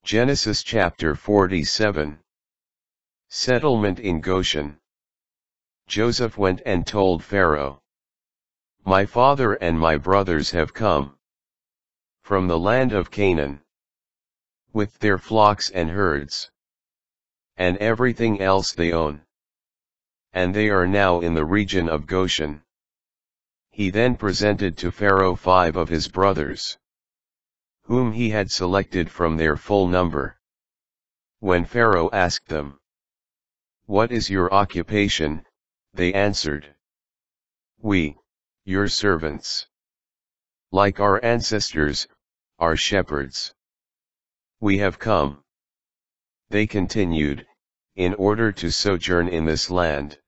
Genesis chapter 47. Settlement in Goshen. Joseph went and told Pharaoh, "My father and my brothers have come from the land of Canaan, with their flocks and herds, and everything else they own, and they are now in the region of Goshen." He then presented to Pharaoh 5 of his brothers, whom he had selected from their full number. When Pharaoh asked them, "What is your occupation?" they answered, "We, your servants. Like our ancestors, are shepherds. We have come," they continued, "in order to sojourn in this land.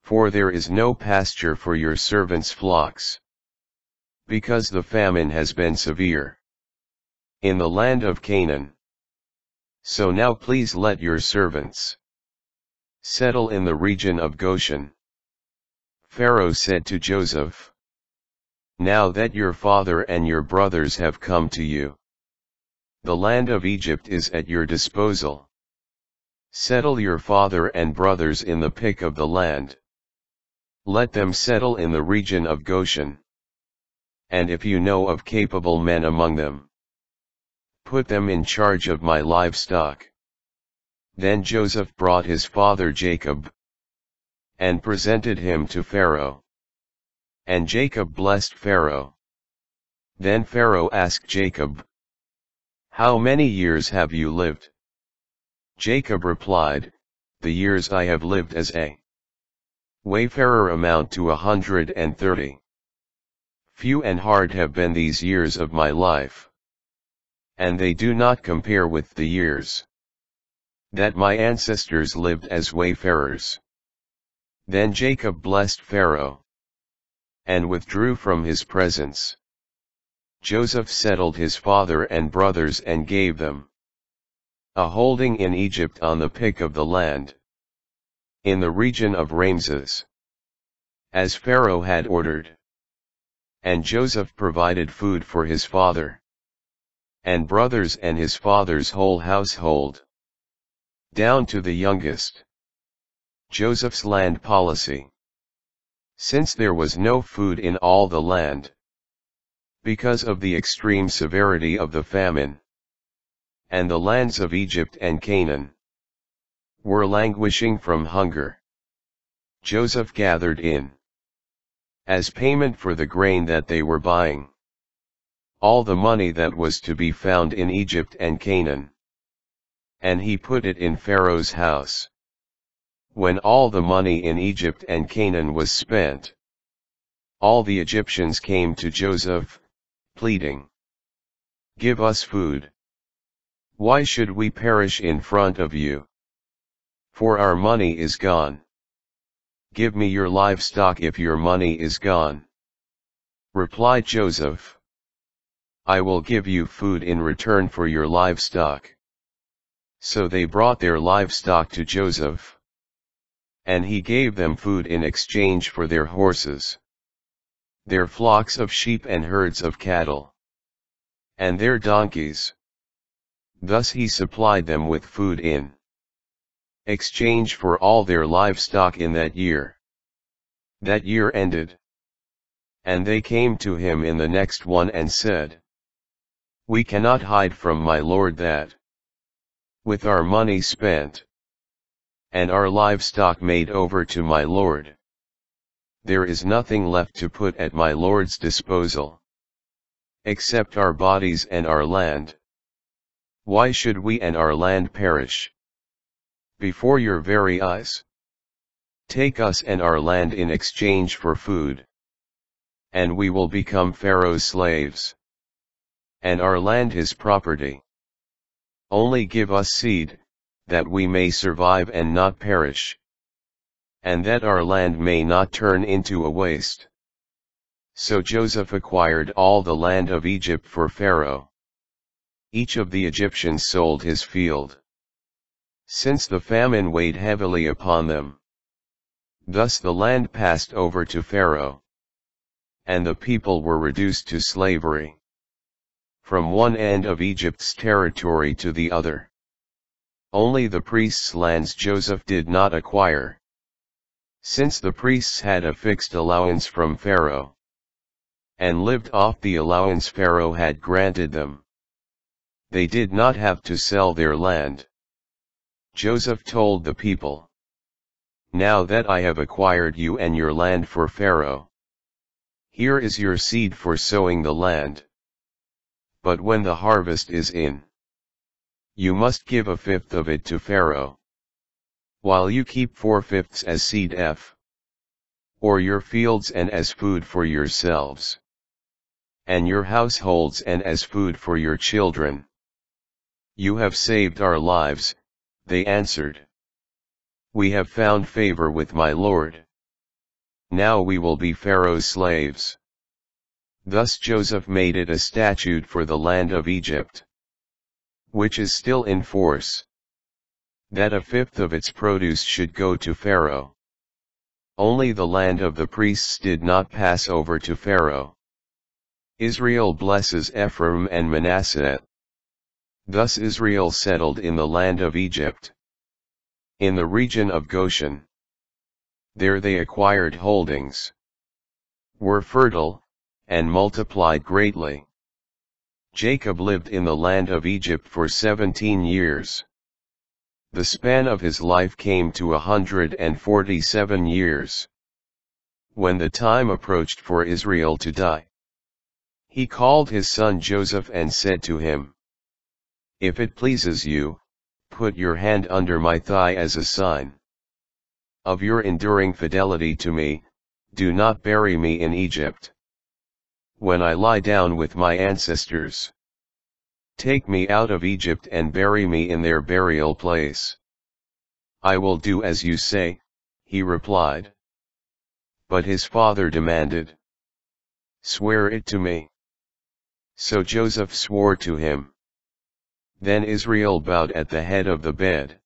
For there is no pasture for your servants' flocks, because the famine has been severe in the land of Canaan. So now please let your servants settle in the region of Goshen." Pharaoh said to Joseph, "Now that your father and your brothers have come to you, the land of Egypt is at your disposal. Settle your father and brothers in the pick of the land. Let them settle in the region of Goshen. And if you know of capable men among them, put them in charge of my livestock." Then Joseph brought his father Jacob, and presented him to Pharaoh. And Jacob blessed Pharaoh. Then Pharaoh asked Jacob, "How many years have you lived?" Jacob replied, "The years I have lived as a wayfarer amount to 130. Few and hard have been these years of my life, and they do not compare with the years that my ancestors lived as wayfarers." Then Jacob blessed Pharaoh, and withdrew from his presence. Joseph settled his father and brothers and gave them a holding in Egypt on the pick of the land, in the region of Ramses, as Pharaoh had ordered. And Joseph provided food for his father and brothers and his father's whole household, down to the youngest. Joseph's land policy. Since there was no food in all the land, because of the extreme severity of the famine, and the lands of Egypt and Canaan were languishing from hunger, Joseph gathered in, as payment for the grain that they were buying, all the money that was to be found in Egypt and Canaan, and he put it in Pharaoh's house. When all the money in Egypt and Canaan was spent, all the Egyptians came to Joseph, pleading, "Give us food. Why should we perish in front of you? For our money is gone. Give me your livestock if your money is gone." Replied Joseph, "I will give you food in return for your livestock." So they brought their livestock to Joseph, and he gave them food in exchange for their horses, their flocks of sheep and herds of cattle, and their donkeys. Thus he supplied them with food in exchange for all their livestock in that year. That year ended, and they came to him in the next one and said, "We cannot hide from my lord that, with our money spent, and our livestock made over to my lord, there is nothing left to put at my lord's disposal, except our bodies and our land. Why should we and our land perish before your very eyes? Take us and our land in exchange for food, and we will become Pharaoh's slaves, and our land his property. Only give us seed, that we may survive and not perish, and that our land may not turn into a waste." So Joseph acquired all the land of Egypt for Pharaoh. Each of the Egyptians sold his field, since the famine weighed heavily upon them. Thus the land passed over to Pharaoh, and the people were reduced to slavery. from one end of Egypt's territory to the other. Only the priests' lands Joseph did not acquire, since the priests had a fixed allowance from Pharaoh, and lived off the allowance Pharaoh had granted them. They did not have to sell their land. Joseph told the people, "Now that I have acquired you and your land for Pharaoh, here is your seed for sowing the land. But when the harvest is in, you must give a fifth of it to Pharaoh, while you keep 4/5 as seed or your fields and as food for yourselves, and your households and as food for your children." "You have saved our lives," they answered. "We have found favor with my lord. Now we will be Pharaoh's slaves." Thus Joseph made it a statute for the land of Egypt, which is still in force, that a fifth of its produce should go to Pharaoh. Only the land of the priests did not pass over to Pharaoh. Israel blesses Ephraim and Manasseh. Thus Israel settled in the land of Egypt, in the region of Goshen. There they acquired holdings, were fertile, and multiplied greatly. Jacob lived in the land of Egypt for 17 years. The span of his life came to 147 years. When the time approached for Israel to die, he called his son Joseph and said to him, "If it pleases you, put your hand under my thigh as a sign of your enduring fidelity to me. Do not bury me in Egypt. When I lie down with my ancestors, take me out of Egypt and bury me in their burial place." "I will do as you say," he replied. But his father demanded, "Swear it to me." So Joseph swore to him. Then Israel bowed at the head of the bed.